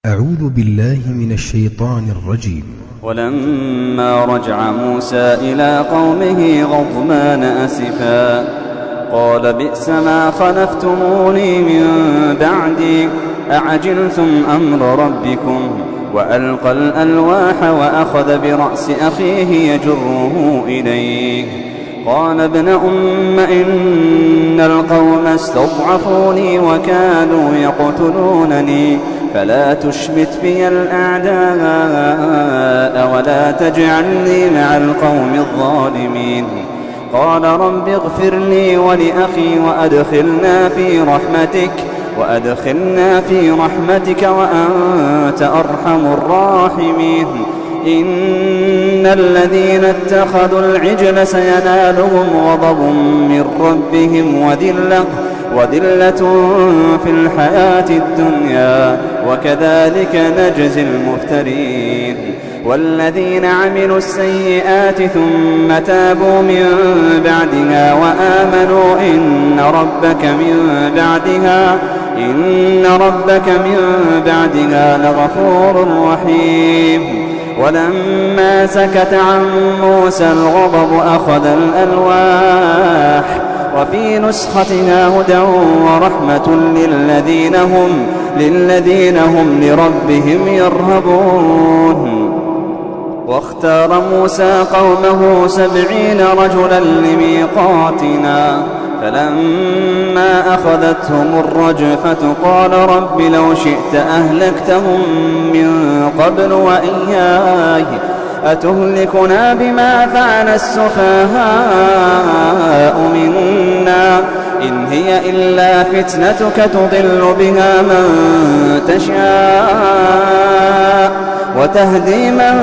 أعوذ بالله من الشيطان الرجيم. ولما رجع موسى إلى قومه غضبان أسفا قال بئس ما خلفتموني من بعدي أعجلتم أمر ربكم وألقى الألواح وأخذ برأس أخيه يجره إليه قال ابن أم إن القوم استضعفوني وكانوا يقتلونني فلا تشمت بي الأعداء ولا تجعلني مع القوم الظالمين قال رب اغفر لي ولأخي وأدخلنا في رحمتك وأنت أرحم الراحمين إن الذين اتخذوا العجل سينالهم غضب من ربهم وذلة في الحياة الدنيا وكذلك نجزي المفترين والذين عملوا السيئات ثم تابوا من بعدها وآمنوا إن ربك من بعدها لغفور رحيم ولما سكت عن موسى الغضب أخذ الألواح وفي نسختها هدى ورحمة للذين هم لربهم يرهبون واختار موسى قومه 70 رجلا لميقاتنا فلما أخذتهم الرجفة قال رب لو شئت أهلكتهم من قبل وإياي أتهلكنا بما فعل السفهاء منا إن هي إلا فتنتك تضل بها من تشاء وتهدي من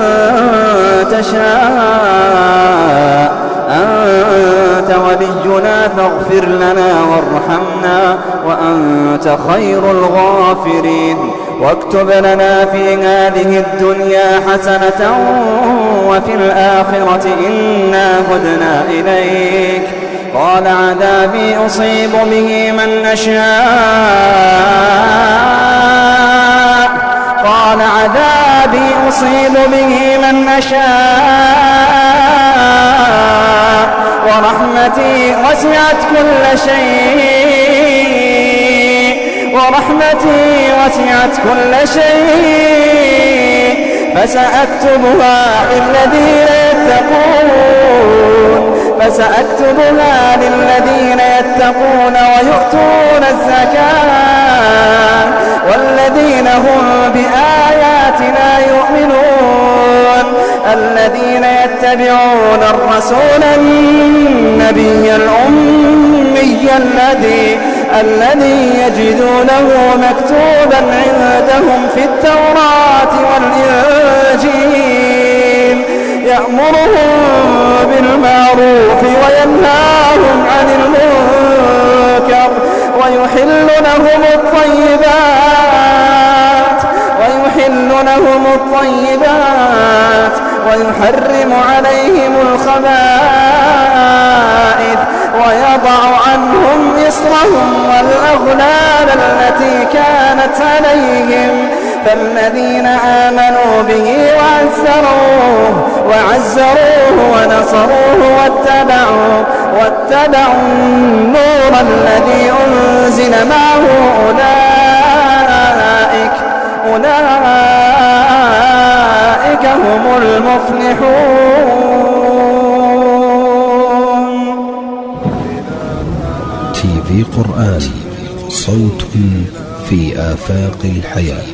تشاء أنت ولينا فاغفر لنا وارحمنا وأنت خير الغافرين واكتب لنا في هذه الدنيا حسنة وفي الآخرة إنا هدنا إليك قال عذابي أصيب به من أشاء ورحمتي وسعت كل شيء فسأكتبها للذين يتقون ويؤتون الزكاة والذين هم بآياتنا يؤمنون الذين يتبعون الرسول النبي الأمي الذي يجدونه مكتوبا عندهم في التوراة والإنجيل يأمرهم بالمعروف وينهاهم عن المنكر ويحل لهم الطيبات ويحرم عليهم الخبائث ويضع عنهم إصرهم والأغلال التي كانت عليهم فالذين آمنوا به وعزروه ونصروه واتبعوا النور الذي أنزل معه أولئك هم المفلحون. TV قرآن صوت في آفاق الحياة.